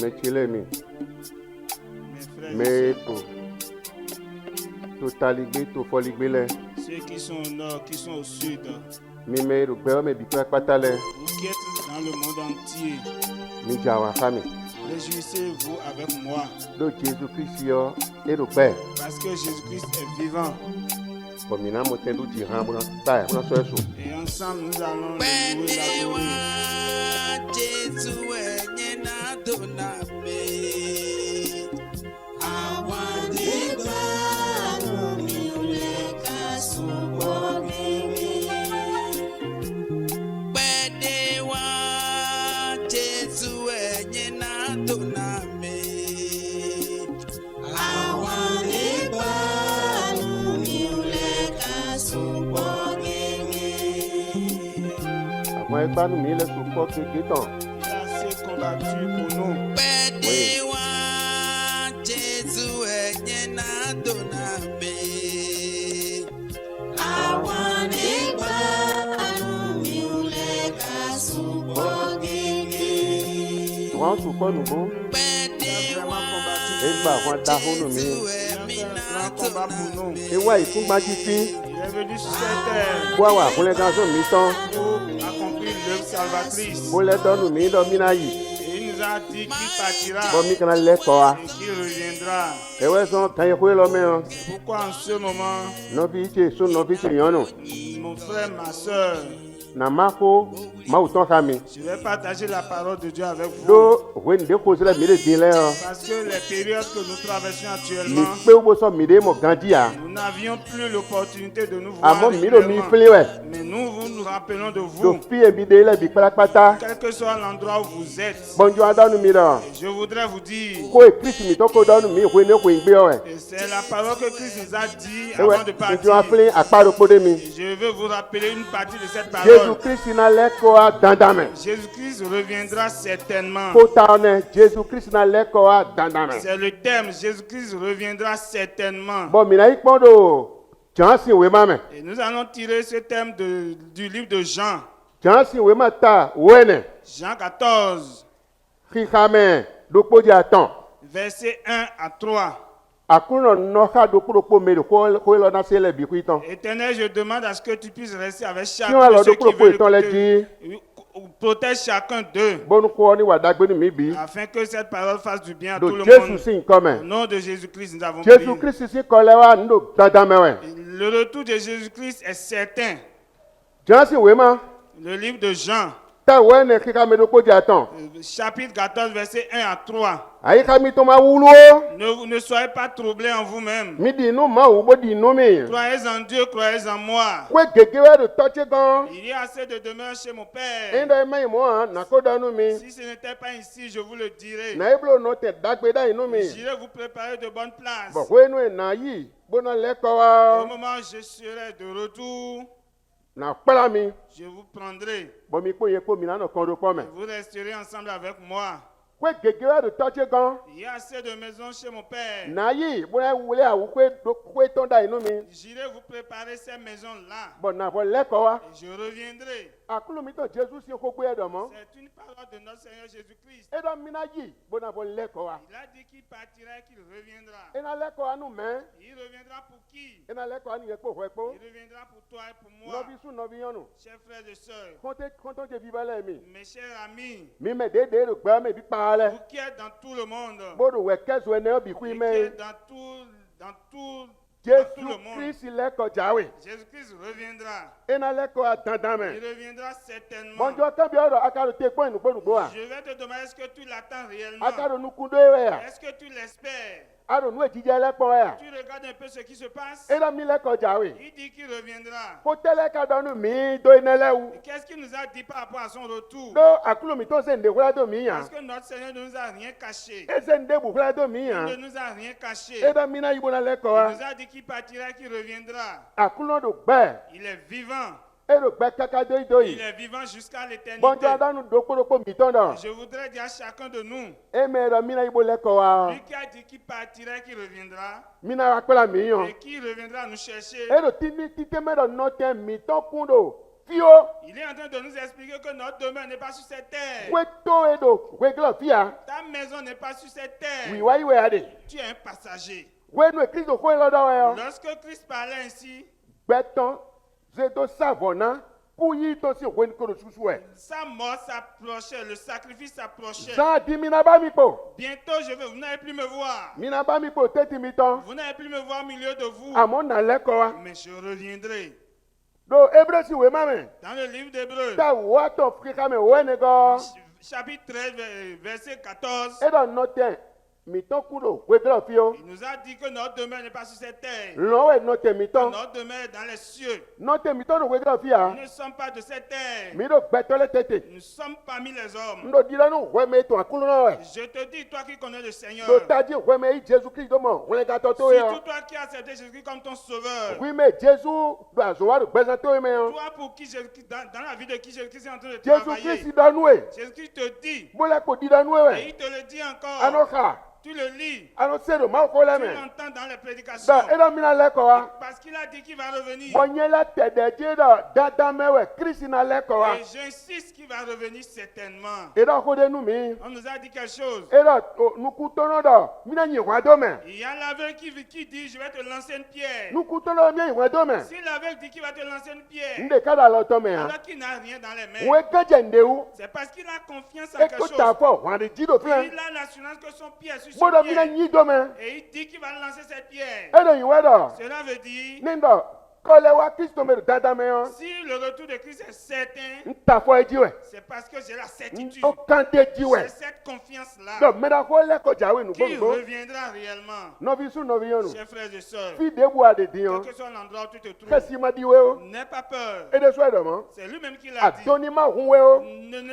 Mechilemi. Mes frères et Meto. sœurs, Totaligbe to foligbele. ceux qui sont au nord, qui sont au sud, Mime rugbe me bikwa patale. vous qui êtes dans le monde entier, Mi jawa fami. réjouissez-vous avec moi, Do Jésus Christ yo e rugbe. parce que Jésus-Christ est vivant. Bomina motendu jiran buna ta buna so eso. Et ensemble, nous allons le louer, l'adorer. Àwọn ẹgbanu mi le so ko keke tan. Il a assez combattu pour nous. Wọ́n so ko nubo. Il a vraiment combattu. Egba wọn da honu mi. Il a fait un grand combat pour nous. Ewa ifungbaji fi. Il est venu sur cette terre Bo wa kunle kan so mi tan. pour accomplir l'œuvre salvatrice. Bo le donu mi do mina yi. Et il nous a dit qu'il partira Bo mi kana le ko wa. et qu'il reviendra. Ewe so kan ye ko lo me o. C'est pourquoi en ce moment, No bi che so no bi che yanu. mon frère, ma soeur, Na mako ma uton ka mi. je vais partager la parole de Dieu avec vous. Do we nde ko sele mi de din le o. Parce que les périodes que nous traversons Mi actuellement, pe wo so mi de mo gandi a. nous n'avions plus l'opportunité de nous voir Amo mi do mi régulièrement. fle we. Mais nous nous rappelons de Do vous, fi e bi de le bi patapata. quel que soit l'endroit où vous êtes. Bonjo adanu mi do. Je voudrais vous dire, Ko e Christ mi to ko donu mi ko ne ko ngbe o e. et c'est la parole que Christ nous a dit Ewe avant de njo partir. afle aparo ko de mi. Et je veux vous rappeler une partie de cette Jésus parole. Christ na le ko a dandame. Jésus-Christ reviendra certainement. Ko ta one Jésus Christ na le ko a dandame. C'est le thème. Jésus-Christ reviendra certainement. Bon mina ikpondo jansi we mame. Et nous allons tirer ce thème du livre de Jean. Jansi we mata wene. Jean 14, Khikame dokpo di atan. versets 1 à 3. Akuno no ka dokpo me ko lo na sele bi ku itan. Éternel, je demande à ce que tu puisses rester avec Qui on chacun alors de ceux dokpo qui veulent itan le écouter. di. Protège chacun d'eux, Bonu ko ni wa dagbe ni mi bi. afin que cette parole fasse du bien à Do tout le Jésus monde. sin Au come. nom de Jésus-Christ, nous avons Jésus prié. Christ si ko le wa ndo dandame we. Le retour de Jésus-Christ est certain. Jansi we ma Le livre de Jean, ta wene khikame dokpo di atan. chapitre 14, versets 1 à 3. Ayika mi to ma wulu. Ne soyez pas troublés en vous-même. Mi di nu ma wo bo di nu mi. Croyez en Dieu, croyez en moi. Kwe gege we do toche gan. Il y a assez de demeures chez mon Père. Inde me mo an na ko danu mi. Si ce n'était pas ici, je vous le dirai. Na iblo no te dagbe da inu mi. J'irai vous préparer de bonnes places. Bo we nu e na yi bona le ko Au wa. moment où je serai de retour, Na pala mi. je vous prendrai. Bo mi ko ye ko mi na no kon do po me. Vous resterez ensemble avec moi. Kwe gege we do toche gan. Il y a assez de maisons chez mon Père. Na yi bona wule awu kwe ton da inu mi. J'irai vous préparer ces maisons-là. Bo na bo le ko wa. Et je reviendrai. Akulu mi to Jesus si ko gbe do mo. C'est une parole de notre Seigneur Jésus-Christ. E do mi na yi bona bo le ko wa. Il a dit qu'il partira et qu'il reviendra. E na le ko anu me. Il reviendra pour qui? E na le ko ani ye ko po. Il reviendra pour toi et pour moi, Nobi su nobi yanu. chers frères et sœurs, Konton je bibele mi. mes chers amis, Mi me de do gba me bi pa le. vous qui êtes dans tout le monde, Bodo we kezo ene obi ku et qui ime. êtes dans tout le Jésus monde, Christ le ko jawe. Jésus-Christ reviendra. Ena le ko Il atandame. reviendra certainement. Bonjo kan bi oro akaro te po enu gbo a. Je vais te demander, est-ce que tu l'attends réellement? Akaro nukundo ewe a. Est-ce que tu l'espères? Aro nu ejije le po a. Tu regardes un peu ce qui se passe? Ena mi le ko jawe. Il dit qu'il reviendra. Ko tele ka donu mi do inele wu. Et qu'est-ce qu'il nous a dit par rapport à son retour? Do akulo mi to se nde kula do mi Parce ya. que notre Seigneur ne nous a rien caché. E se nde bu kula do mi Il ya. ne nous a rien caché. Eda mi na ibo na le ko Il a. nous a dit qu'il partira et qu'il reviendra. Akulo do gbe. Il est vivant. E do gbe kaka do Il yi. est vivant jusqu'à l'éternité. Bonjo adanu do kpo mi ton do. Je voudrais dire à chacun de nous, E me ro mi na ibo le ko a. lui qui a dit qu'il partira et qu'il reviendra, Mi na akpela mi yan. et qui reviendra nous chercher, Ero tini tite me do no te mi ton kundo. Fio. il est en train de nous expliquer que notre demeure n'est pas sur cette terre. Kwe to edo. Kwe glo fia. Ta maison n'est pas sur cette terre. Oui, ouais, ouais, allez. Tu es un passager. Ouais, nous, Christ, au coin, là, là, Lorsque Christ parlait ainsi, béton, j'ai de savonnant, pour y être aussi, ouais, nous, sous ouais. sa mort s'approchait, le sacrifice s'approchait. Jean dit, minaba mi po. Bientôt, vous n'allez plus me voir. Minaba mi po, tête imitant. Vous n'allez plus me voir au milieu de vous. À mon allée, quoi. Mais je reviendrai. Donc, Hébreu, si, ouais, maman. Dans le livre d'Hébreux, Ta, ouais, ton frère, mais ouais, négo. chapitre 13, verset 14, Et dans notre miton, kudo, ouais, grand fio. il nous a dit que notre demeure n'est pas sur cette terre. L'on, ouais, notre miton. Notre demeure est dans les cieux. Notre miton, ouais, grand fia. Nous ne sommes pas de cette terre. Miro, béton, le tête. Nous sommes parmi les hommes. Nous, dis là, nous, ouais, mais toi, coulon, ouais. Je te dis, toi qui connais le Seigneur, Donc, t'as dit, ouais, mais Jésus-Christ, comment? On les gâte, toi, surtout toi qui as accepté Jésus comme ton sauveur, oui, mais Jésus doit jouer le besoin de mais toi pour qui dans la vie de qui Jésus-Christ est en train de Jésus-Christ, travailler, il donne nous. Jésus-Christ te dit, Bon, la côte, il donne nous. et il te le dit encore, Anoka, tu le lis, c'est le mal qu'on tu l'aime. l'entends dans les prédications, Et dans mina l'école, parce qu'il a dit qu'il va revenir. bon, il y a la tête de Dieu dans mes ouais, Christ dans l'école. Et j'insiste qu'il va revenir certainement. Et dans côté nous, mais, On nous a dit quelque chose. et là, nous coûtons dans, mina n'y voit demain. Il y a l'aveugle qui dit, je vais te lancer une pierre. Nous coûtons dans bien, il voit demain. Si l'aveugle dit qu'il va te lancer une pierre, Nous décalons dans l'autre main. alors qu'il n'a rien dans les mains, Ouais, que j'ai de où? c'est parce qu'il a confiance en quelque Écoute chose. ta foi, on a dit de plein. Il a l'assurance que son pied est sur Bon, son dans mina pied. n'y demain. Et il dit qu'il va lancer cette pierre. Et dans y voit dans. Cela veut dire, Nindo, quand les wa Christ tombe dans main. si le retour de Christ est certain, Ta foi est dit ouais. c'est parce que j'ai la certitude, Quand tu dis ouais. j'ai cette confiance-là, Donc, mais d'accord, là, quand tu as nous, qu'il bon, reviendra réellement. nos vies sont nos vies, nous. Chers frères et sœurs, Fille de bois de Dieu. quel que soit l'endroit où tu te trouves, Qu'est-ce qu'il m'a dit, ouais, n'aie pas peur. et de souhait d'homme. C'est lui-même qui l'a dit. Adonima, ouais,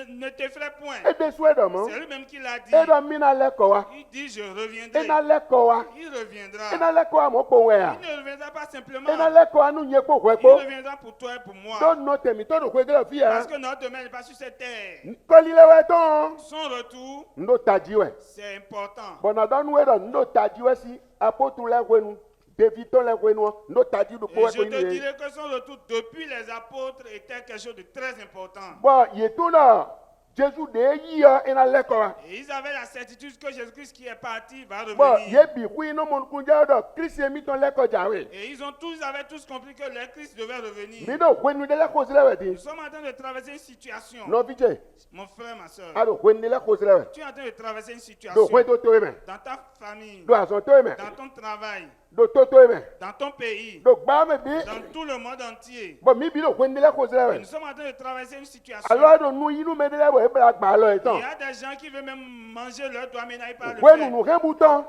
Ne t'effraie point. et de souhait d'homme. C'est lui-même qui l'a dit. Et dans mina l'école, Il dit, je et reviendrai. dans l'école, Il et reviendra. dans l'école, mon con, ouais. Il ne reviendra pas simplement. Et dans l'école, nous n'y est pas, ouais, Il reviendra pour toi et pour moi. donc, notre mi-temps, nous, quoi, fille, hein. Parce que notre demeure n'est pas sur cette terre. Quand il est, ouais, ton, Son retour, nous t'a dit, ouais. c'est important. Bon, dans nous, nous t'a dit, ouais, si, apôtre, les ouais, nous, dévitons les ouais, nous t'a dit, nous, Et quoi, je te dirais que son retour depuis les apôtres était quelque chose de très important. bon, il est tout là. Jésus de hier et dans l'école. Et ils avaient la certitude que Jésus-Christ qui est parti va Bon, revenir. yebi oui non mon kunja do Christ est mis dans l'école jawe. Et ils avaient tous compris que le Christ devait revenir. Mais donc when nous de la cause là Nous wedi. sommes en train de traverser une situation. Non vite. Mon frère, ma soeur, Alors when de la cause là. tu es en train de traverser une Do situation when to to men. dans ta famille, Do ason to men. dans ton travail, Do to men. dans ton pays, Do ba me bi. dans tout le monde entier. Bon mi bi do when de la cause là. Et nous sommes en train de traverser une situation. Alors do nous yi nous me de la bo e bra gba lo Il etan. y a des gens qui veulent même manger leur doigt, mais n'arrivent pas à le When nous faire. nous rebouton.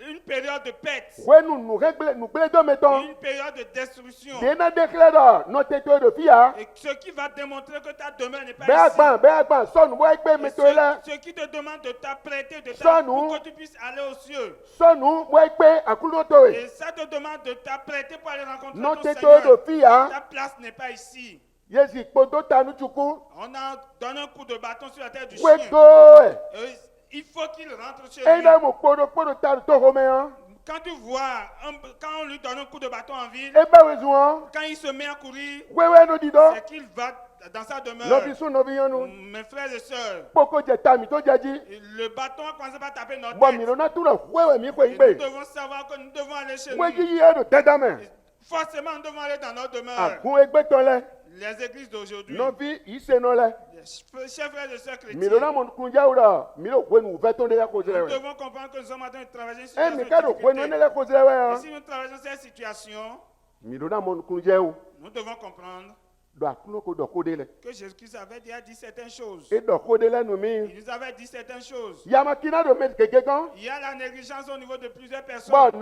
Une période de pète, When nous règle nous ble do meton. une période de destruction. De na déclare notre to de fia. Et ce qui va démontrer que ta demeure n'est pas Be agban son wa pe ici. Et meto là. ce qui te demande de t'apprêter, Ça, nous. pour que tu puisses aller aux cieux. Son nous wa pe akulo to e. Et ça te demande de t'apprêter pour aller rencontrer Notre ton to de Seigneur. fia. Ta place n'est pas ici. Yesi kpodo tanu chuku. On a donné un coup de bâton sur la tête du chien. Weto. Et il faut qu'il rentre chez Et lui. là, mon kpodo tanu to roméen. Quand tu vois, quand on lui donne un coup de bâton en ville, Et ben besoin. quand il se met à courir, Wewe no dido. c'est qu'il va dans sa demeure. Nobisu nobionu. Mes frères et sœurs, Poko jeta mi to jaji. le bâton a commencé par taper notre Bon tête. mi na tu na wewe mi ko Et nous igbe. devons savoir que nous devons aller chez Weji lui. yi edo dedame. Forcément, nous devons aller dans notre demeure. Agun egbe ton le. Les églises d'aujourd'hui, Nobi ise no le. chers frères et sœurs Mi lo na chrétiens, mon kunja ura. Mi lo kwenu veton de la cause nous le. devons comprendre que nous sommes en train de traverser une Eh situation mi de ka do kwenu ne difficulté. la cause Et le. si nous traversons cette situation, Mi lo na mon kunja u. nous devons comprendre Do akuno ko do kode le. que Jésus-Christ avait déjà dit certaines choses. E do kode le no mi. Il nous avait dit certaines choses. Yamakina do met kekekan. Il y a la négligence au niveau de plusieurs Bon personnes.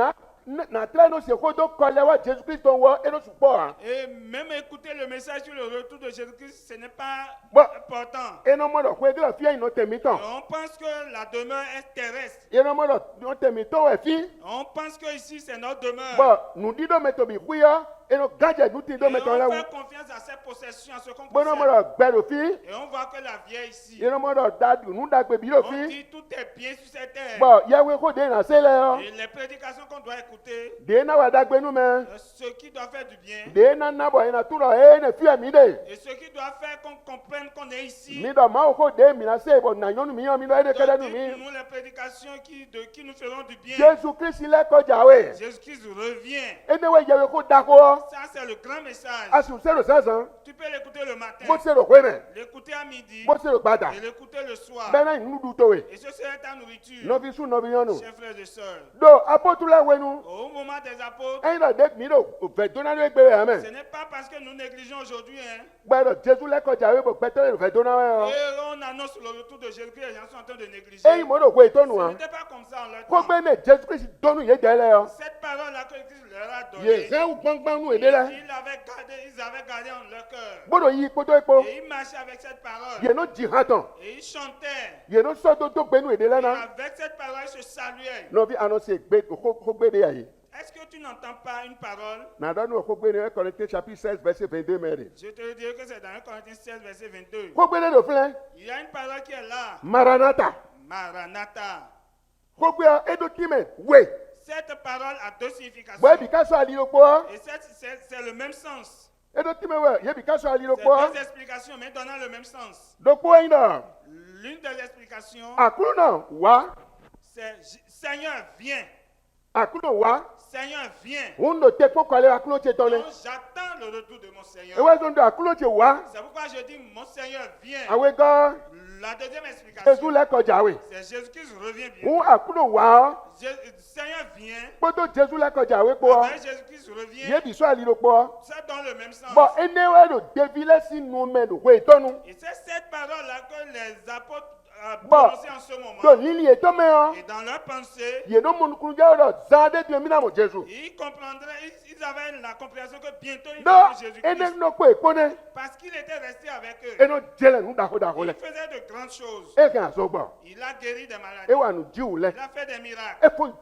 na tra no se ko do kole wa Jesus Christ on wa e no support. Et même écouter le message sur le retour de Jésus-Christ, ce n'est pas Bon. important. E no mo do ko egla fia ino temitan. On pense que la demeure est terrestre. E no mo do no temitan we fi. On pense que ici c'est notre demeure. Bon, nous dit do meto bi kuya. eno gadget nous ti Et do meton on la fait confiance à ses possessions, à ce qu'on bono mo possède. do gbedo fi Et on voit que la vieille ici, eno mo do dadu nu dagbe bi do on fi dit tout est bien sur cette terre. bo yawe ko de na se le o Et les prédications qu'on doit écouter, de na wa dagbe nu me ceux qui doivent faire du bien, de na bo ina tu do e ne fi mi de et ceux qui doivent faire qu'on comprenne qu'on est ici. mi do ma ko de mi na se bo na nyonu mi yo mi do e de kede nu Donc, mi dites-nous les prédications qui nous feront du bien. Jésus Christ le ko jawe Jésus-Christ revient. ene we yawe ko dako Ça, c'est le grand message. asu se lo sasan Tu peux l'écouter le matin, bo se lo kweme l'écouter à midi, bo se lo gbada et l'écouter le soir. bena nu du to we Et ce serait ta nourriture, no vi su no vi yonu chers frères et sœurs. do apotu la wenu Au moment des apôtres, ẹyin náà dé mi ló fẹ dóná ló gbé rẹ mẹ ce n'est pas parce que nous négligeons aujourd'hui, hein. gbẹdọ jésù lẹkọjà wíwọ gbẹtẹlẹ ló fẹ dóná wẹ ọ Et on annonce le retour de Jésus-Christ, les gens sont en train de négliger. ẹyin mo ló kó ìtọ́nu Ce wa n'était pas comme ça en leur kó temps. gbé mẹ jésù kristu dónú yé dẹ́lẹ̀ ọ Cette parole-là que Christ leur a yé donnée, sẹ́wù gbọ́ngbọ́n nù èdè lẹ ils avaient gardé en leur cœur. gbọdọ̀ yí ipò tó ipò Et ils marchaient avec cette parole. yé no jì hàn tán Et ils chantaient. yé no sọ tó gbé nù èdè lẹ Et náà avec cette parole, ils se saluaient. nọfi anọsi gbé kó gbé de yà yìí Est-ce que tu n'entends pas une parole? nàdánù kó gbé de Corinthiens chapitre 16 verset 22 mẹ́rin Je te dirai que c'est dans 1 Corinthiens 16, verset 22. kó gbé de lò filẹ Il y a une parole qui est là. maranatha Maranatha. kó gbé edo kímẹ wé Cette parole a deux significations. bọ́ ẹbí ká sọ àlìlópọ̀ Et c'est le même sens. edo kímẹ wẹ yẹbi ká sọ C'est àlìlópọ̀ deux explications, mais donnant le même sens. dókòwò yín náà. L'une des explications, àkúrò náà wá c'est Seigneur, viens. àkúrò wá Seigneur, viens. òun ló tẹ kọkànlẹ àkúrò tẹ tọ́lẹ̀ Donc j'attends le retour de mon Seigneur. ewé tó ń dọ̀ àkúrò tẹ wá C'est pourquoi je dis mon Seigneur, viens. àwẹ̀ gan La deuxième jésù explication, lẹ́kọ̀jà wẹ̀ c'est Jésus-Christ revient bien. òun àkúrò wá Seigneur, viens. kpótó jésù lẹ́kọ̀jà wẹ̀ kpọ́ Après Jésus-Christ revient. yébi sọ àlìlò kpọ́ C'est dans le même sens. bọ́ enéwé ló débi lẹ́sìn nù mẹ́nu wẹ̀ tọ́nu Et c'est cette parole-là que les apôtres Bon. prononçaient en ce moment. tó lílì ètò mẹ́hàn Et dans leur pensée, yéno múnukunu jẹ́ ọ̀dọ̀ záadé tiẹ̀ mí nàmú jésù ils comprendraient, ils avaient la compréhension que bientôt ils dọ́ verront ené Jésus-Christ. nọ kó èkpóné Parce qu'il était resté avec eux. enó jẹlẹ̀ nù dàkódàkó Il lẹ̀ faisait de grandes choses. e kàn so gbọ́ Il a guéri des maladies. e wà nù jíwù lẹ̀ Il a fait des miracles. e fún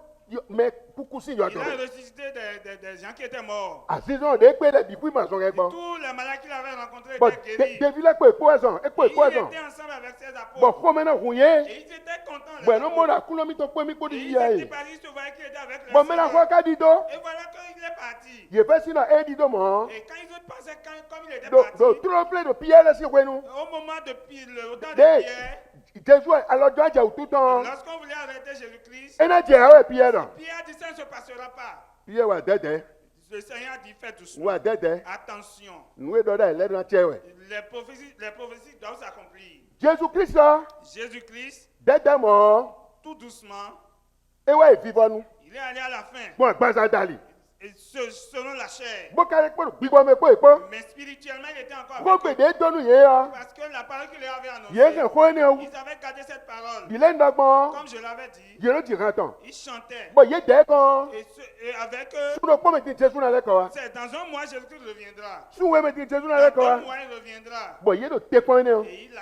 mẹ kúkú sí Il yọ̀dọ̀ a ressuscité des gens qui étaient morts. àṣìṣàn de pé lẹ̀ bí kú ìmọ̀ sọ̀rọ̀ ẹ gbọ́. Tous les malades qu'il avait rencontrés Bon, étaient guéris. David lè pè kó ẹ̀sán ẹ pè Et kó il ẹ̀sán était ensemble avec ses bọ̀ apôtres. kó mẹ́nà hùn yé Et ils étaient contents. les bọ̀ ẹ̀nà apôtres. mọ́ra kúlọ́ mi tó pé mi kó Et di ils yíyá étaient yìí partis, ils se voyaient qu'il était avec le bọ̀ mẹ́nà kó Seigneur. ká di tó Et voilà qu'il est parti. yè fẹ́ sínú ẹ̀ di tó mọ́ Et quand ils passaient, comme il était do parti, tó plé do piyẹ́ lẹ́sìn wẹ́nu au moment de le temps de dé Pierre, jésù alọ́jọ́ àjà òtún tán lorsqu'on voulait arrêter Jésus-Christ, ẹ̀nà jẹ́ àwọn ẹ̀ piyẹ́ dàn Pierre dit ça ne se passera pas. piyẹ́ wà dẹ́dẹ́ Le Seigneur dit fais doucement. wà dẹ́dẹ́ Attention. nùwé dọ́dá ẹ̀ lẹ́nu àti ẹ̀wẹ̀ Les prophéties doivent s'accomplir. jésù kristu Jésus-Christ, dẹ́dẹ́ mọ́ tout doucement, ewé ìfifọ́nu il est allé à la fin. bọ̀ gbọ́nsá dàlí Et selon la chair. bó kárí pé gbígbọ́ mi pé ìpọ́ Mais spirituellement, il était encore bó avec eux. gbèdé tónú yé ya Parce que la parole qu'il leur avait yé annoncée, kàn kó ẹni ẹ̀wù ils avaient gardé cette parole. bìlẹ̀ ńdọ́gbọ́n Comme je l'avais dit, yé ló ti hàn tán ils chantaient. bọ̀ yé dẹ́ kan. Et avec eux, Suno kpɔmɛ ti Jésù n'alɛ kɔ wa. c'est dans un mois, Jésus-Christ reviendra. Suwe mɛ ti Jésù n'alɛ kɔ Dans un wa. mois, il reviendra. Bɔn yé do te kɔn ne o. Et ils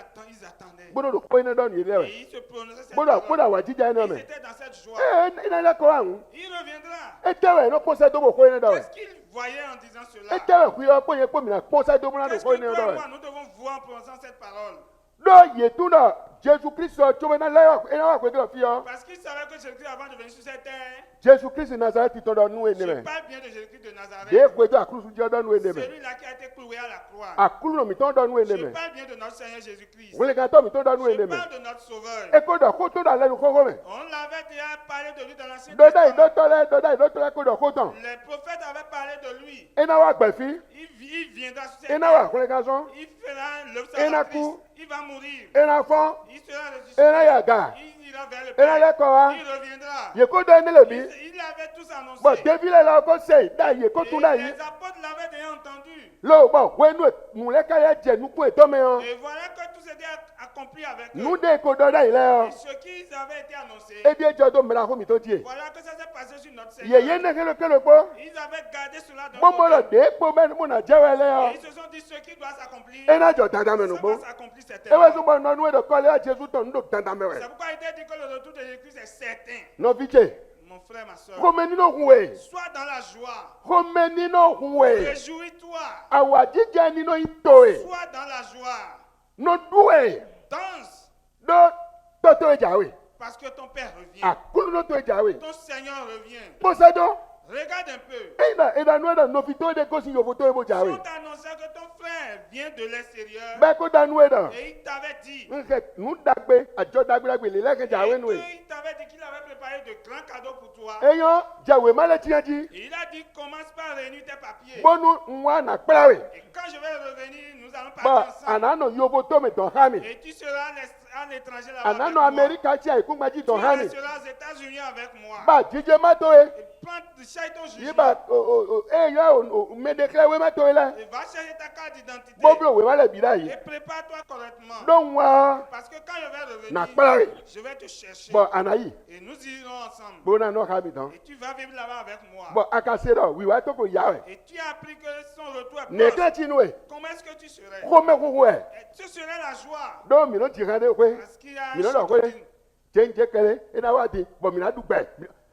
attendaient. Gbɔdɔ do kɔn ne dɔn nin yɛrɛ. Et ils se prononçaient cette Gbɔdɔ parole. gbɔdɔ wa jija ne Ils mɛ. étaient dans cette joie. Ee n'alɛ kɔ wa ŋu. Il reviendra. E tɛ wɛ n'o kɔnsɛ do bo kɔn ne dɔ wɛ. Qu'est-ce qu'ils voyaient en disant E cela? tɛ wɛ kuyɔ kpɔ ye kpɔ mina kɔnsɛ do mina do Qu'est-ce kɔn que ne toi dɔ et wɛ. moi, nous devons voir en prononçant cette parole? Dɔ ye tun dɔ Jésù Kristu tso bɛ n'alɛ wa ena wa kpe fi yɔ. Parce qu'ils savaient que Jésus-Christ, avant de venir sur cette terre, Jésù Kristu Nazareth ti tɔ dɔ nu ye ne je mɛ. parle bien de Jésus-Christ de De Nazareth. kpe do akulusu jɛ dɔ nu ye ne mɛ. Celui-là qui a été cloué à la croix. Akulu mi tɔn dɔ nu ye ne Je mɛ. parle bien de notre Seigneur Jésus-Christ. Welegantɔ mi tɔn dɔ nu ye Je ne mɛ. parle de notre Sauveur. E ko dɔ ko to dɔ alɛ nu kɔkɔ mɛ. On l'avait déjà parlé de lui dans l'Ancien Dɔda yi Testament. dɔtɔ lɛ ko dɔ ko tɔn. Les prophètes avaient parlé de lui. Ena wa gbɛfi. Il viendra sur cette Ena wa terre. kulekanzɔn. Il fera le Ena sacrifice. ku. Il va mourir. Ena fɔn. Il sera ressuscité. Ena yaga. Il ira vers le Ena lɛ Père. kɔ wa. Il reviendra. Ye ko dɔ ne le bi. Il avait tous annoncé. Bɔn devi lɛ la ko se da ye ko Et tun da yi. les apôtres l'avaient déjà entendu. Lo bɔn ko enu nulɛ ka yɛ jɛ nuku etɔ mɛ yɔ. Et voilà que tout s'était accompli avec eux. Nu de ko dɔ da yi lɛ Et yɔ. ce qui avaient été annoncé, Ebi edzɔ do mɛla ko mi to tie. voilà que ça s'est passé sur notre Seigneur. Yeye ne kele kpɔ. Ils avaient gardé cela dans Gbɔmɔ le lɔ de kpɔ mɛ mo na jɛ wɛ lɛ Et yɔ. ils se sont dit ce qui doit s'accomplir, Ena jɔ tata mɛ ça nugbo. va s'accomplir Ewe certainement. sɔgbɔ nɔnu yɛ dɔ kɔlɛ ya Jesu tɔ nu do tata mɛ C'est wɛ. pourquoi il était dit que le retour de Jésus-Christ est certain. Nɔvi tse. Mon frère, ma soeur, Romenino huwe. sois dans la joie. Romenino huwe. Réjouis-toi. Awadija nino itoe. Sois dans la joie. No duwe. Danse. Do toto ejawe. Parce que ton Père revient. Akulu no to ejawe. Ton Seigneur revient. Posado. Regarde un peu. Eda no eda no fito de kosi yo foto ebo Si jawe. on t'annonçait que ton frère vient de l'extérieur Beko danu eda. et il t'avait dit, Nke nu dagbe ajo dagbe le leke jawe et nu. qu'il t'avait dit qu'il avait préparé de grands cadeaux pour toi. Eyo jawe male tiaji. Et il a dit, commence par réunir tes papiers. Bonu nwa na kplawe. Et quand je vais revenir, nous allons Ba parler ensemble. anano yo foto me ton hami. Et tu seras en étranger là-bas avec Anano moi. America chia ikungaji Tu ton hami. resteras aux États-Unis avec moi. Ba jije matoe. Et prends cherche ton jugement. Yiba eyo medekle we matoe la. Et va chercher ta carte d'identité. Boblo we male bida yi. Et prépare-toi correctement. Don wa Parce que quand je vais na revenir, kplawe. je vais te chercher. Bon anayi. Et nous irons ensemble. Bona no hami don. Et tu vas vivre là-bas avec moi. Bon akasero wi wa toko yawe. Et tu as appris que son retour est proche. Nekle chinwe. Comment est-ce que tu serais? Kome kuwe. Et tu serais la joie. Do mi no tirade kwe. Parce qu'il y a un Mi no chant lo kwe. continu. Jenje kele ena wati. Bon mi na dugbe.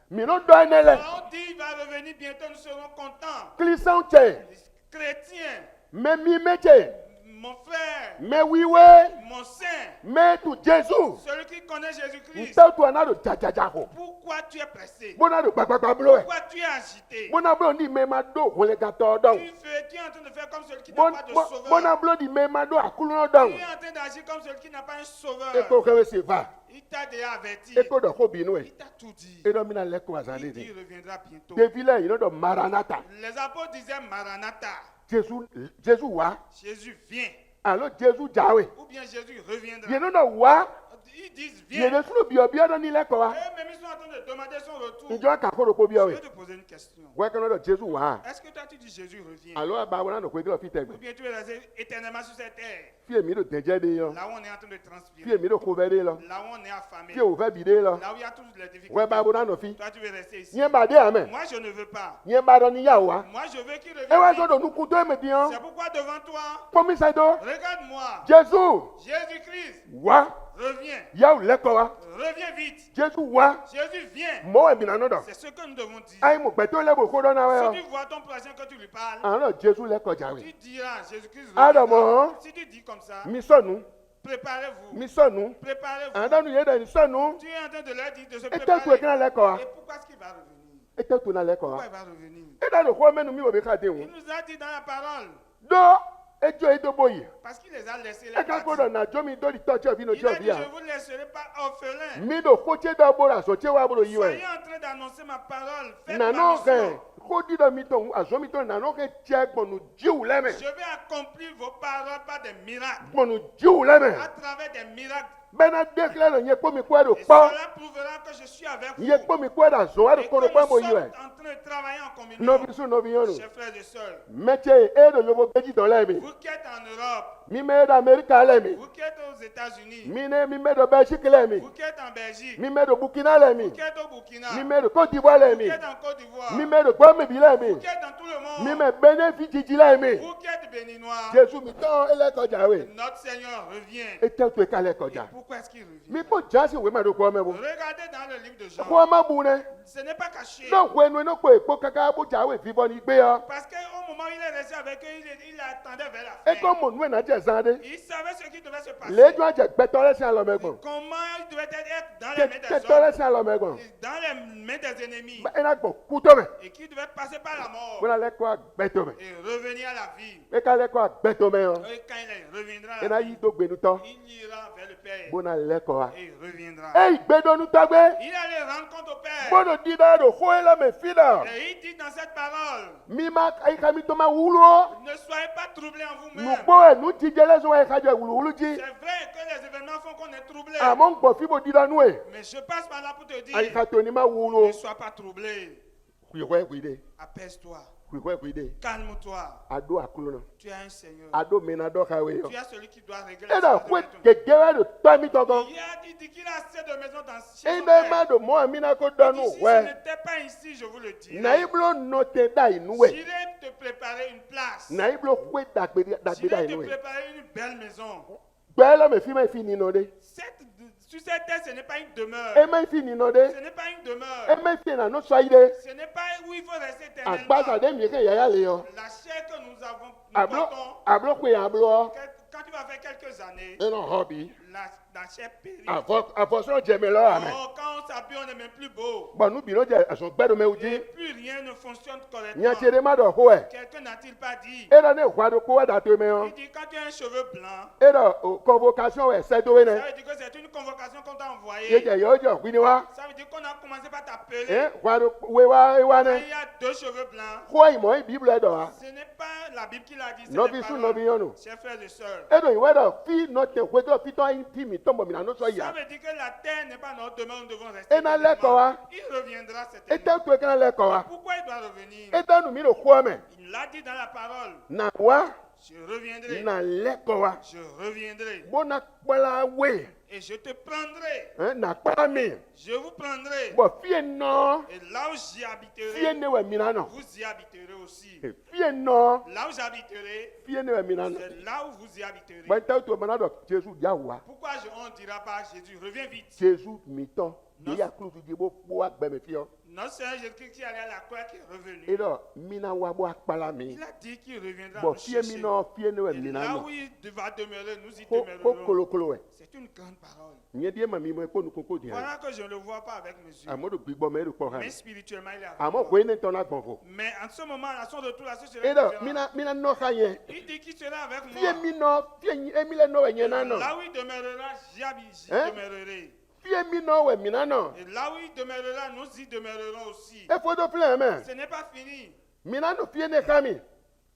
Mi no do enele. Alors on dit il va revenir bientôt, nous serons contents. Klisan che. Chrétien, Me mi meche. mon frère, Me wiwe. mon saint, Me tu Jésus. celui qui connaît Jésus-Christ, Nta tu anado jajajaho. pourquoi tu es pressé? Bona do gbagba blo e. Pourquoi tu es agité? Bona blo ni me ma do wole gato don. Tu es en train de faire comme celui qui n'a pas de sauveur. Bona blo di me ma do akulu no don. Tu es en train d'agir comme celui qui n'a pas un sauveur. Eko kewe se va. Il t'a déjà averti. Eko do ko binu e. Il t'a tout dit. Edo mina leko Il azande dit di. il reviendra bientôt. Devile you know do maranatha. Les apôtres disaient Maranatha. Jésus wa. Jésus vient. Alors Jésus jawe. Ou bien Jésus reviendra. You know do wa. Ils disent Ye viens. ne sulu bio bio do ni leko wa. Eux-mêmes ils sont en train de demander son retour. Njo aka ko do ko bio Je we. vais te poser une question. Wa kono do Jésus wa. Est-ce que toi tu dis Jésus revient? Alors ba wona do ko glo fi Ou tegbe. bien tu es resté éternellement sur cette terre? Fie mi do deje de yo. Là où on est en train de transpirer. Fie mi do ko bere lo. Là où on est affamé. Fie o fe bi de lo. Là où il y a toutes les difficultés. We ba wona no fi. Toi tu veux rester ici. Nye ba de amen. Moi je ne veux pas. Nye ba do ni ya wa. Moi je veux qu'il E wa revienne. so do nu ku do me di C'est an. pourquoi devant toi, Komi sai do. regarde-moi. Jésus Jésus-Christ, wa. reviens. Ya o leko wa. Reviens vite. Jésus wa. Jésus vient. Mo e bi na no do. C'est ce que nous devons dire. Ai mo gbe to le bo ko do na we Si o. tu vois ton prochain quand tu lui parles, Ano Jésus leko jawe. tu diras Jésus-Christ Adam, reviendra. hein? Si tu dis comme ça, Mi sonu. préparez-vous. Mi sonu. Préparez-vous. Andanu ye da ni sonu. Tu es en train de leur dire de se Ete tu e préparer. kana leko wa. Et pourquoi est-ce qu'il va revenir? Ete tu na leko Pourquoi wa. il va revenir? E da do ko menu mi o be ka de Il wu. nous a dit dans la parole, Do ejo edo boyi. parce qu'il les a laissés E les ka ko do partir. na jo mi do di touch of no Il a job dit, ya. je vous laisserai pas orphelins. Mi do ko che do bora so che wa bro yi we. Soyez en train d'annoncer ma parole. Faites Na ma no ke mission. ko di do mi to azo mi to na no ke che gbonu jiu leme. Je vais accomplir vos paroles par des miracles. Gbonu jiu leme. À travers des miracles. Bena declare no ye po mi ko do Et pa. cela prouvera que je suis avec vous. Ye po mi ko da zo Et ado que ko nous do pa mo sommes yi we. en train de travailler en communion. No bi su no bi yonu. Chers frères et sœurs, Meche e do yo bo beji do leme. vous qui êtes en Europe, Mi me do America leme. vous qui êtes aux États-Unis, Mi me do Belgique leme. vous qui êtes en Belgique, Mi me do Burkina leme. vous qui êtes au Burkina, Mi vous me do Côte d'Ivoire leme. qui êtes en Côte d'Ivoire, Mi me do Kwame bi leme. vous qui êtes dans tout le Mi monde, me benefit ji leme. vous qui êtes béninois, Jésus mi ton ele ko jawe. notre Seigneur revient. E te tu e ka le ko Et ja. pourquoi est-ce qu'il revient? Mi po jansi we ma do ko me bu. Regardez dans le livre de Jean. Ko ma bu ne. Ce n'est pas caché. No ko enu no ko epo kaka bu jawe fi bo ni gbe yo. Parce qu'au moment où il est resté avec eux, il attendait vers la E fin. ko mo nu na je zande. Il savait ce qui devait se passer. Le jo je gbe to le si alo megbon. Comment il devait être dans les mains Ke des to le hommes, si alo megbon. dans les mains des ennemis, Ba ina gbo ku to me. et qui devait passer par la mort Bona le ko gbe to me. et revenir à la vie. E ka le ko gbe to me yo. Et quand il reviendra à E la na vie, yi do gbe nu to. il ira vers le Père Bona le ko wa. et il reviendra. E gbe do nu to gbe. Il allait rendre compte au Père. Bono di da do ko ele me fi da. Et il dit dans cette parole, Mi ma ai ka mi to ma wulo. ne soyez pas troublés en Nu vous-même. gbo e nu ti jele so e ka je wulu ji. C'est vrai que les événements font qu'on est troublé. Amon gbo fi bo di da nu e. Mais je passe par là pour te Ai dire, ka to ni ma wulo. ne sois pas troublé. Kwi de. Apaise-toi. Kwi de. Calme-toi. Ado akulo no. Tu as un Seigneur. Ado me na do ka we yo. Tu as celui qui doit régler E da la kwe situation. gegere do to mi to go. Il a dit qu'il a assez de maisons dans chez E son na ma père. do mo mi na ko do nu Si je we. n'étais pas ici, je vous le dis. Na iblo no te da inu we. J'irai te préparer une place. Na iblo kwe dagbe da J'irai te inu we. préparer une belle maison. Gbe le me fi no de. Sur cette terre, ce n'est pas une demeure. E me fi ni no de. Ce n'est pas une demeure. eme fie na no so ide Ce n'est pas où il faut rester éternellement. agbaza de mi ke yaya le yo La chair que nous avons, nous ablo portons, ablo ko ya ablo quand tu vas faire quelques années, eno hobby la chair périt. afo so jeme lo amen Oh, quand on s'habille, on n'est même plus beau. bon nu bi no je aso gbedo me Et uji plus rien ne fonctionne nya correctement. chere ma do ho e Quelqu'un n'a-t-il pas dit? era ne kwa do ko wa da to me yo Il dit quand tu as un cheveu blanc, era convocation we se do we ne ça veut dire que c'est une convocation qu'on t'a ye envoyée. je yo jo kwini wa Ça veut dire qu'on a commencé par t'appeler. kwa do we wa Quand ne il y a deux cheveux blancs, ko imo bible do wa ce n'est pas la Bible qui l'a dit, c'est no les bi su paroles. no bi yo no Chers frères et sœurs, edo iwe do fi no te kwe do fi to intimi tombo mi na no so ça ya veut dire que la terre n'est pas notre demeure, nous devons rester. Et dans éternellement. l'école, Il reviendra ete certainement. tu ekana le ko wa Pourquoi il doit revenir? ete nu mi do ko me Il l'a dit dans la parole. na wa Je reviendrai. na le ko wa Je reviendrai. bona kpala we Et je te prendrai. na kpala mi Je vous prendrai. bo fie no Et là où j'y fie habiterai, ne we mi na no vous y habiterez aussi. fie no Là où j'habiterai, fie ne we mi na no c'est là où vous y habiterez. bo te tu mana do Jésus ja wa Pourquoi on ne dira pas Jésus, reviens vite. Jésus mi to ni ya kru tu jibo po agbe me fio Non, c'est Jésus qui allait à la croix qui est revenu. edo mi na wa bo akpala mi Il a dit qu'il reviendra bo nous fie mi chercher. no fie ne we Et mi na là no où il va demeurer, nous y ko demeurerons. kolokolo we C'est une grande parole. nye die ma mi mo ko nu koko di Voilà que je ne le vois pas avec mes yeux. amodo gbigbo me do ko ha Mais spirituellement, il est avec amo moi. ko ne to na gbonfo Mais en ce moment, à son retour, à ce sera edo différent. mina no ha ye Il dit qu'il sera avec fie moi. mi no fie emi le no we nye na no Là où il demeurera, j'y Hein? demeurerai. fie mi no we mi na no Et là où il demeurera, nous y demeurerons aussi. e fo do plan me Ce n'est pas fini. mi na no fie ne kami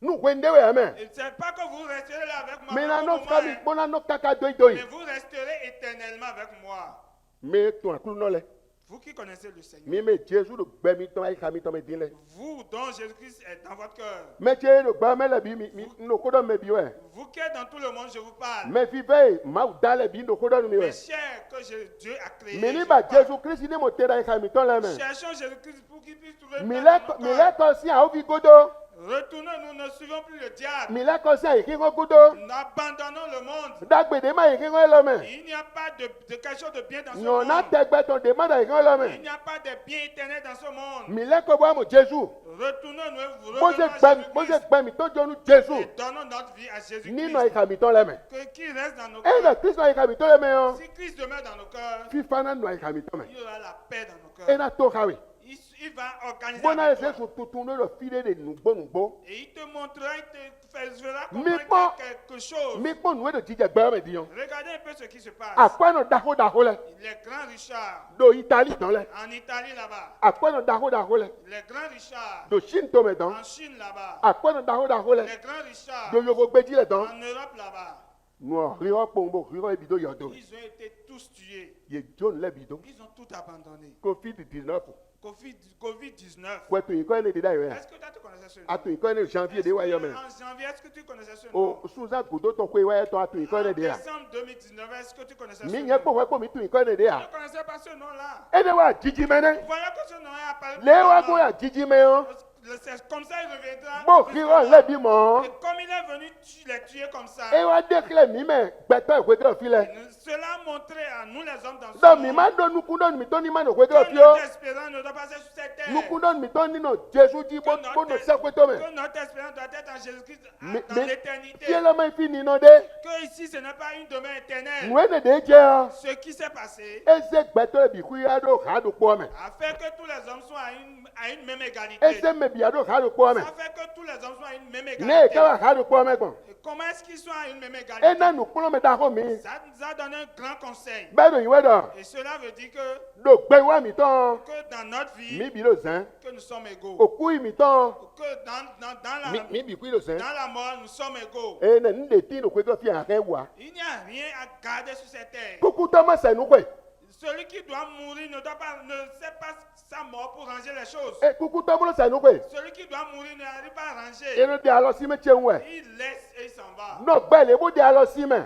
nu kwende we amen Et ce n'est pas que vous resterez là avec moi. mi pour na un no moment, kami hein. bona no kaka doi doi Mais vous resterez éternellement avec moi. me to akru no le Vous qui connaissez le Seigneur. mi me Jésus do gbe mi to ai kami to me din le Vous dont Jésus-Christ est dans votre cœur. me je do gba me le bi mi no ko do me bi we Vous qui êtes dans tout le monde, je vous parle. me fi ve ma u dale bi no ko do mi we Mes chers que Dieu a créés. mi ni je ba vous parle. Jésus Christ ni mo te da kami to le me Cherchons Jésus-Christ pour qu'il puisse trouver mi place le dans mi nos le cœurs. ko si a o fi godo Retournons, nous ne suivons plus le diable. mi le ko si a yi ki ngo godo Nous abandonnons le monde. dagbede ma yi ki ngo lo me Il n'y a pas de quelque chose de bien dans ce nyo na monde. te gbe ton de ma da yi ki ngo lo Il me n'y a pas de bien éternel dans ce monde. mi le ko bo mo Jésus Retournons, nous mo se revenons à mo se Jésus-Christ gbe mi to jonu Jésus et donnons notre vie à ni no yi Jésus-Christ. kami to le me Qui reste dans nos e cœurs. da Christ no yi kami to le me yo Si Christ demeure dans nos cœurs, fi fana no yi kami to me il y aura la paix dans nos e cœurs. na to kawe Il va organiser bona avec ese toi. su tutun no fide de nugbo Et il te montrera, il te fera Mais comprendre quelque chose. mi po nu de jije gbe me di yo Regardez un peu ce qui se passe. akwa no daho le Les grands Richards, do Italie dan le en Italie là-bas. akwa no daho le Les grands Richards, do Shinto me dan en Chine là-bas. akwa no daho le Les grands Richards, do yogo gbeji le dan en Europe là-bas. no riro pombo riro ebido yodo Ils ont été tous tués. ye John le bido Ils ont tout abandonné. COVID-19 Covid-19. kwe to iko ne de da yo ya Est-ce que toi tu connaissais ce nom? atu iko ne janvier de wa yo me En janvier, est-ce que tu connaissais ce nom? o suza godo to kwe wa to atu iko En ne de ya décembre 2019, est-ce que tu connaissais ce mi nom? nye po mi tu iko ne de Tu ya ne connaissais pas ce nom-là. e de wa jiji mene Voilà que ce nom est apparu. le wa go ya jiji me yo C'est comme ça il reviendra. bo riro le bi mo Et comme il est venu les tuer comme ça, e wa dekle mi me gbeto ekwe gro fi le cela montrait à nous les hommes dans ce do mi monde ma do nuku do mi to ni ma no kwe gro que fi o notre espérance ne doit pas être sur cette terre. nuku do mi to ni no Jésus di bo bo no se kwe to me Que notre espérance doit être en Jésus-Christ Mais- dans mais- l'éternité. fi le me fi ni no de Que ici ce n'est pas une demeure éternelle. nu ne de je o Ce qui s'est passé eze gbeto bi ku ya do ha do po me a fait que tous les hommes soient à une même égalité. eze me bi do ha do po me Ça fait que tous les hommes soient à une même ne égalité. ka wa ha do po me gbon Et comment est-ce qu'ils sont à une même e égalité? na nu kulo me da ho mi Ça nous a donné un grand conseil. be do iwe do Et cela veut dire que do gbe wa mi to dans notre vie, mi bi do zan que nous sommes égaux. oku mi to Que mi bi ku do zan dans la mort, nous sommes égaux. e ne nde ti no kwe gro fi ha ke wa Il n'y a rien à garder sur cette terre. kuku to ma se nu kwe Celui qui doit mourir ne sait pas sa mort pour ranger les choses. e kuku to mo se nu kwe Celui qui doit mourir n'arrive pas à e ranger. no de alo si me chenwe Il laisse et il s'en va. no gbe le bo de alo si me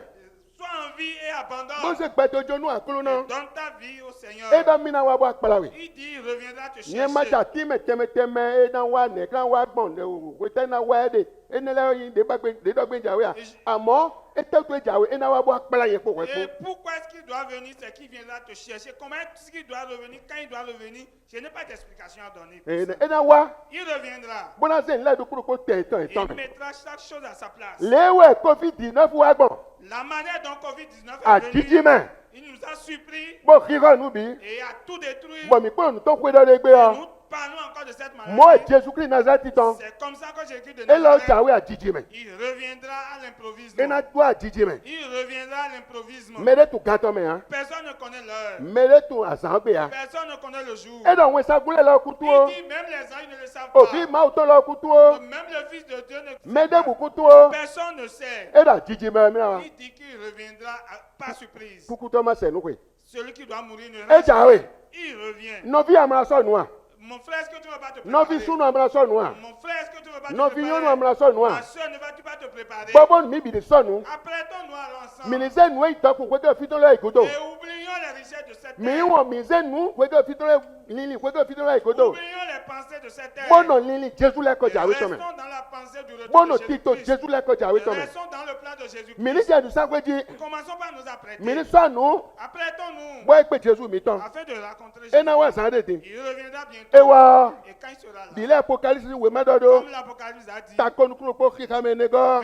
Sois en vie et bo abandonne. se gbeto jonu akulu no Donne ta vie au Seigneur. e do mi na wa bo akpala we Il dit, il reviendra te nye ma chercher. ta ti me teme teme e na wa ne kan wa gbon de o we te na wa de enele yin de dogbe jawe a àmọ́ eteto jawe ena wa bo akpala ye po we Et po pourquoi est-ce qu'il doit venir? C'est qui viendra te chercher. Comment est-ce qu'il doit revenir? Quand il doit revenir, je n'ai pas d'explication à donner. ena wa Il reviendra. bona se nle do kuro ko te ton Il ton mettra chaque chose à sa place. lewe covid-19 wa gbon La manière dont Covid-19 a est jiji venu, me il nous a surpris bo kiro nu bi et a tout détruit. bo mi po nu to kwe do de gbe o Nous parlons encore de cette maladie. mo Jésus Christ Nazareth ton C'est comme ça que Jésus de elo Nazareth, jawe a jiji me il reviendra à l'improviste. ena do a jiji me Il reviendra à l'improvisme. mere tu gato me ha Personne ne connaît l'heure. mere tu azangbe ha Personne ne connaît le jour. edo won sagule lo kutu o Il dit même les anges ne le savent ofi pas. ma o to lo kutu o Même le Fils de Dieu ne sait mede pas. bu kutu o Personne ne sait. edo a jiji me mi na Il dit qu'il reviendra par surprise. kuku to ma se nu kwe Celui qui doit mourir ne e reste pas. jawe Il revient. novi amra so nu a Mon frère, est-ce que tu ne vas pas te novi préparer? sunu amra so nu a Mon frère, est-ce que tu ne vas pas te novi yonu préparer? amra so nu Ma a soeur, ne vas-tu pas te préparer? bobo mi bi de so nu Apprêtons-nous alors ensemble. minise nu e itoku kwe ke fito lo ikodo Et oublions les richesses de cette mi terre. won mi ze nu kwe ke fito lo lili kwe ke fito lo ikodo Oublions les pensées de cette terre. bono lili Jésus le ko Et jawe to me restons dans la pensée du retour bono de tito Jésus-Christ. Jésus le ko jawe to me Restons dans le plan de Jésus-Christ. mini je du sa kwe ji Commençons par nous apprêter. mini so nu Apprêtons-nous bo e pe Jésus mi ton afin de rencontrer ena wa Jésus. san de te Il reviendra bientôt. ewa Et quand il sera là, dile apocalypse we madodo comme l'Apocalypse a dit, ta konu kuro po ki kame nego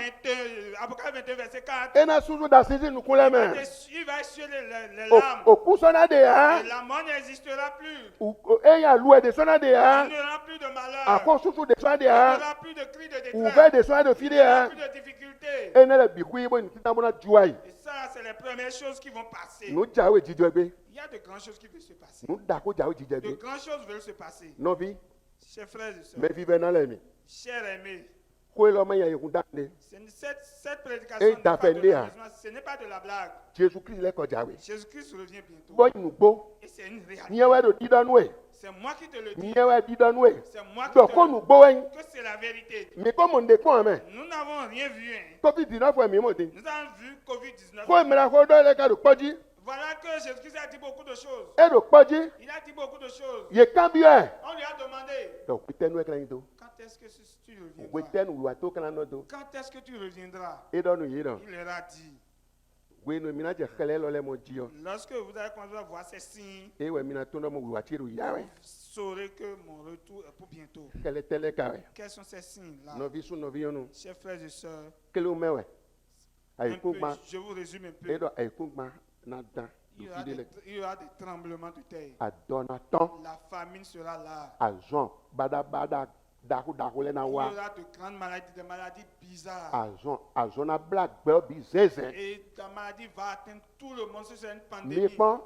Apocalypse 22, verset 4, ena suzu da sisi nu kule me il va essuyer les larmes. oku sona de ha Et la mort n'existera plus. eya luwe de sona de Il ha n'y aura plus de malheur. ako susu de sona de Il n'y ha aura plus de cris de détresse. uve de sona de fide Il n'y aura ha plus de difficultés. ene le biku ibo ni kita bona juai Et ça, c'est les premières choses qui vont passer. nu jawe jijo egbe Il y a de grandes choses qui veulent se passer. nu da ko jawe jijo De egbe grandes choses veulent se passer. novi Chers frères et sœurs, me vive na le mi chers aimés, ko lo me ya yekun dande cette prédication Et n'est pas de d'affender, hein. l'amusement, ce n'est pas de la blague. Jésus Christ le ko jawe Jésus-Christ revient bientôt. bo nu gbo Et c'est une réalité. nyewe do didonu e C'est moi qui te le dis. nyewe didonu e C'est moi qui do te ko le nu gbo wen dis. Que c'est la vérité. mi ko mo nde ko ame Nous n'avons rien vu. Hein. covid-19 fo mi mo de Nous avons vu Covid-19. ko mi ra ko do le ka do poji Voilà que Jésus-Christ a dit beaucoup de choses. e do poji Il a dit beaucoup de choses. ye kan bi e On lui a demandé, do pitenu e kan do quand est-ce que tu reviendras? wetenu wa to kan no do Quand est-ce que tu reviendras? e do nu yi do Il leur a dit, we no mi na je khele lo le mo ji o lorsque vous allez commencer à voir ces signes, e we mi na to no mo wa ti ru ya we vous saurez que mon retour est pour bientôt. khele tele ka we Quels sont ces signes-là? no vi su no vi onu Chers frères et sœurs, kele me we ai un ku peu, ma je vous résume un e peu. do ai ku ma na dan Il do y aura fi de le il y aura des tremblements de terre. a dona ton La famine sera là. a zon bada daku le na Il y wa aura de grandes maladies, des maladies bizarres. a zon na black bell bi zeze Et ta maladie va atteindre tout le monde. C'est une mi pandémie. pon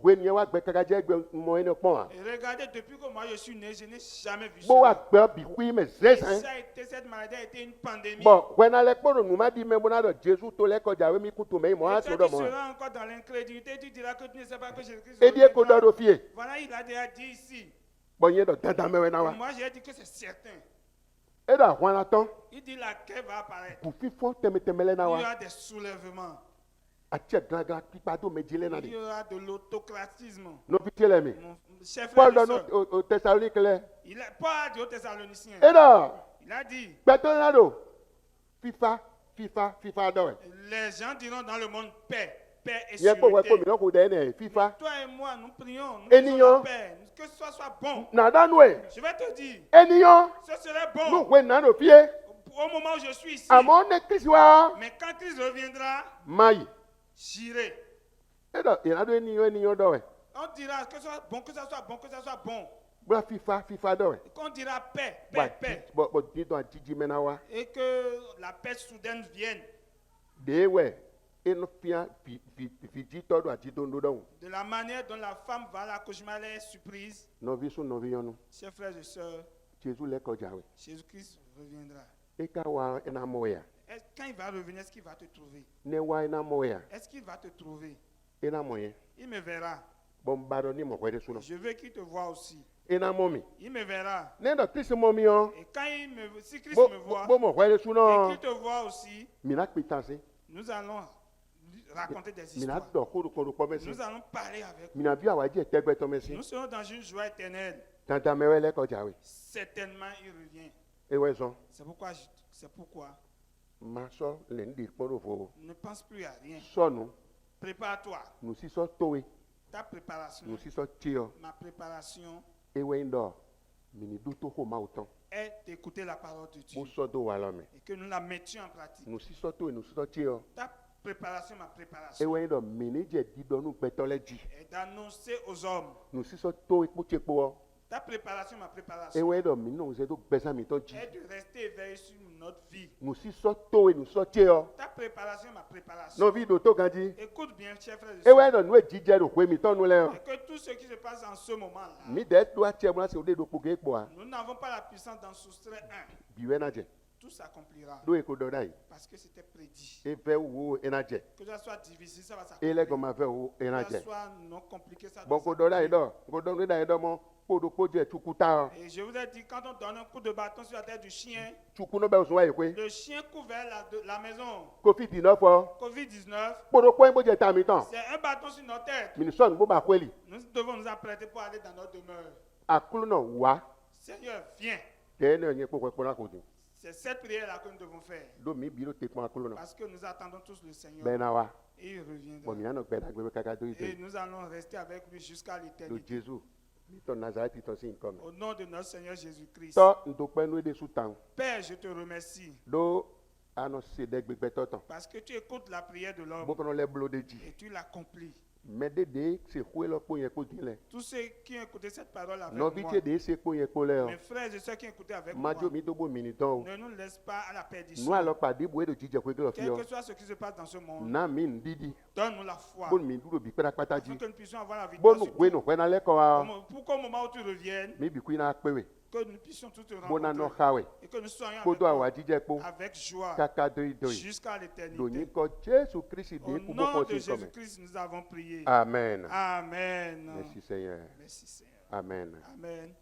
we ni wa gbe kaka je gbe mo ene pon a Et regardez, depuis que moi je suis né, je n'ai jamais vu bo wa ça. gbe bi ku me Et zeze ça a été, cette maladie a été une pandémie. bon when ale kporo nu ma di me bona do Jesus to le ko jawe mi ku to me mo Et a toi, so do tu mo seras encore dans l'incrédulité, tu diras que tu ne sais pas que Jésus-Christ e di e ko do reviendra. do fie Voilà, il a déjà dit ici. bon ye do dada me we na Et wa moi, j'ai dit que c'est certain. e do ahwan la ton Il dit la guerre va apparaître. bu fifo teme le na Il y wa aura des soulèvements. a che gra pipa do me jile na Il y de aura de l'autocratisme. no fi tele mi Mon cher frère Paul et do sœur, no o Thessalonique le Paul a dit aux Thessaloniciens, e do il a dit, gbeto na do fifa do we les gens diront dans le monde paix, paix et ye po we ko mi sécurité. no ku de ne fifa Toi et moi, nous prions, nous Et disons nous, la paix, que ce soit bon. na da nu e Je vais te dire, eniyan ce serait nu bon we na no fie au moment où je suis ici. amo ne Kristi wa Mais quand Christ reviendra, mai j'irai. e do ina do eniyan do we On dira que ce soit bon, que ça soit bon, que ça soit bon. bra fifa do we Et qu'on dira paix, wa paix, paix. bo di do jiji me na wa Et que la paix soudaine vienne. de we eno fia fi ji to do ati do do De la manière dont la femme va à l'accouchement, elle est surprise. no vi su no vi yonu Chers frères et sœurs, Jesus le ko jawe Jésus-Christ reviendra. e ka wa ina moya Quand il va revenir, est-ce qu'il va te trouver? ne wa ina moya Est-ce qu'il va te trouver? ina moye Il me verra. bon baro ni mo kwere su no Je veux qu'il te voie aussi. ina momi Il me verra. ne do Kristi momi o Et quand si Christ bo me voit bo mo kwere su et no qu'il te voit aussi, mi na pitanse nous allons raconter des mi na histoires. do ko po mesi Nous allons parler avec mi na bi awa je tegbe to mesi Nous serons dans une joie éternelle. tanta me we le ko jawe Certainement, il revient. e we zon C'est pourquoi C'est pourquoi ma sɔ le nu ɖe kpɔ ɖo vo ne pense plus à rien. sɔnu Prépare-toi. nusisɔ towe Ta préparation, nusisɔ tiɔ ma préparation ewe ŋdɔ mini do to xɔ mawu tɔn est d'écouter la parole de Dieu mo sɔ do wa lɔ me et que nous la mettions en pratique. nusisɔ towe nusisɔ tiɔ Ta préparation, ma préparation ewe ŋdɔ mini dze didɔnu gbɛtɔ lɛ dzi est d'annoncer aux hommes. nusisɔ towe kpotse kpɔ Ta préparation, ma préparation ewe ŋdɔ mini nɔ ŋusẽ do gbɛsãmitɔ dzi est de rester éveillé sur notre vie. nusisɔ towe nusisɔ tiɔ Ta préparation, ma préparation. nɔvi do to gan dzi Écoute bien, chers frères et ewe sœurs, ŋdɔ nu edzidze do koe mitɔ nu lɛ et que tout ce qui se passe en ce moment-là, mi de do atsɛ mu ase o de do kpo ge kpɔa nous n'avons pas la puissance d'en soustraire un. biwɛ na dze Tout s'accomplira do eko dɔ da yi parce que c'était prédit. evɛ wo ena dze Que ça soit difficile, ça va ele s'accomplir. gɔma vɛ wo ena Que ça dze soit non compliqué, ça bɔn va ko dɔ da yi s'accomplir. dɔ ko dɔ nu da yi dɔ mɔ kpo do kpo dze tsuku ta Et je vous ai dit, quand on donne un coup de bâton sur la tête du chien, tsuku no bɛ sɔn wa yi koe le chien couvert la maison. kofi di nɔfɔ Covid-19, kpo do kpɔ yin bo dze ta mi tɔn c'est un bâton sur notre tête. minisɔn bo ba koeli Nous devons nous apprêter pour aller dans notre demeure. akulu nɔ wa Seigneur, viens. tɛ ne nye kpo kpɔ na ko di C'est cette prière-là que nous devons faire. do mi bi do te kpɔn akulu nɔ Parce que nous attendons tous le Seigneur. bɛ na wa Et il bɔn reviendra. mi anɔ gbɛ dagbe bɛ kaka do yi Et to nous allons rester avec lui jusqu'à do l'éternité. jesu mi tɔ nazareti tɔ si nkɔmɛ Au nom de notre Seigneur Jésus-Christ. tɔ ntokpɛ nu de su tan Père, je te remercie do anɔ se ɖe gbegbɛtɔ tɔn parce que tu écoutes la prière de l'homme bo fana lɛ blo de dzi et tu l'accomplis. mɛ de de se xoe lɔ kpo yɛ kpo di lɛ Tous ceux qui ont écouté cette parole avec nɔvi moi, tse de se kpo yɛ kpo lɛ mes o frères et ceux qui ont écouté avec moi, madzo mi do bo minitɔ o ne nous laisse pas à la nu perdition. alɔ kpa bo edo dzidze koe lɔ fi Quel yɔ que soit ce qui se passe dans ce monde, na mi ndidi donne-nous la foi bo mi duro bi kpɛra kpata afin dzi que nous puissions avoir la bo victoire. nu sur goe tout. nu ƒɛ na lɛ kɔ wa Pour qu'au moment où tu reviennes, mi bi kui na kpewe que nous puissions tous te bo na nɔ rencontrer xawe et que nous soyons kpo avec, do toi, awa dzidze kpo avec joie kaka doyi doyi jusqu'à do l'éternité. nyi kɔ jesu kristi Au de ku bo nom kɔ de si kɔmɛ Jésus-Christ, nous avons prié. amen Amen. merci seigneur Merci Seigneur. amen Amen.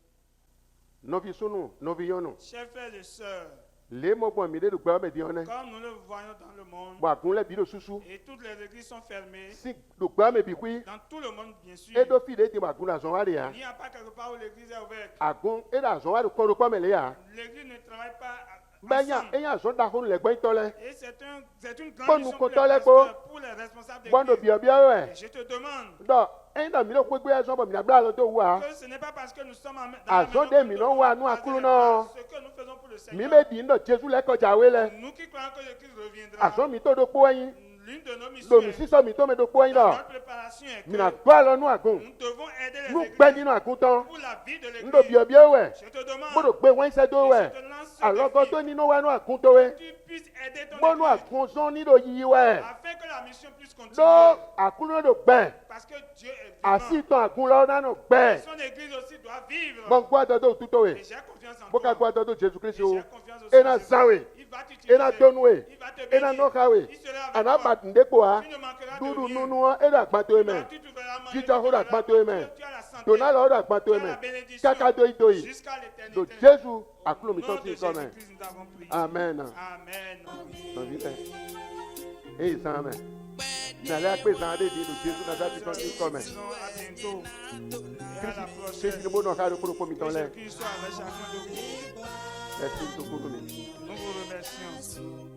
nɔvi sunu nɔvi yɔnu Chers frères et sœurs, le mo gbɔn mi de do gbɛ ɔmɛ di yɔnɛ comme nous le voyons dans le monde, bo akun lɛ bi do susu et toutes les églises sont fermées, si do gbɛ ɔmɛ bi kui dans tout le monde bien sûr, edo fi de ti mo akun na zɔn wa de ya il n'y a pas quelque part où l'église est ouverte. akun eda zɔn wa de kɔ do kpɔmɛ le ya L'église ne travaille pas bɛnya ensemble. enya zɔn da kunu le gbɛntɔ lɛ Et c'est une Bon, grande nous mission pour les comptons les pasteurs, pour les responsables bɔn do d'église. biɔbiɔ wɛ Et je te demande dɔ eyin dɔ mi do kpekpe yɛ zɔn bɔ mina bla lɔ do wa que ce n'est pas parce que nous sommes dans Ah, la maison zɔn de que mi nous nɔ devons wa nu raser akulu les nɔ pas. Ce que nous faisons pour le mi Seigneur, bɛ di ndɔ jesu lɛ kɔdza we lɛ nous qui croyons que Jésus reviendra, azɔn mi to do kpo ɛyin l'une de nos missions do mi est sisɔ mi to mi do kpo ɛyin dɔ notre préparation est que mina do alɔ nu agun nous devons aider les nu églises gbɛ dinu akun tɔn pour la vie de ndo l'église. biɔbiɔ wɛ Je te demande bo do gbɛ wɛnsɛ do et wɛ je te lance ce alɔgɔ défi, to ninu wɛ nu akun to wɛ que tu puisses aider ton bo nu église akun zɔn ni do yiyi wɛ afin que la mission puisse do continuer. akun do gbɛ Parce que Dieu est asi vivant. tɔn akun lɔ nanu gbɛ Son église aussi doit vivre. bɔn gbɔ adɔ do tuto we Et j'ai confiance en bo ka toi. gbɔ adɔ do jesu Et kristi o j'ai confiance aussi ena en Jésus. zan we Il va t'utiliser. ena donu we Il va te ena bénir. nɔka we Il sera avec ana toi. batunde kpo wa Tu ne manqueras de dudu rien. nunu wa edo agbato ye mɛ Tu trouveras manger, Jíjọ tu hó verras àgbàdo boire, amen. tu as la santé, dona lɔ do agbato tu ye as la mɛ bénédiction kaka do yi do yi jusqu'à l'éternité. do jesu akulu mi Au nom tɔ de si kɔmɛ Jésus-Christ, nous avons prié. amen Amen. nɔvi lɛ eyi zan mɛ nalɛ akpɛ zan de di do jesu nasa ti tɔ si kɔmɛ Disons à bientôt. Et à la prochaine. kristi ni bo nɔ ka do kuro kpo mi tɔ Que lɛ Jésus-Christ soit avec chacun de vous. ɛsi to kuru mi. Nous vous remercions.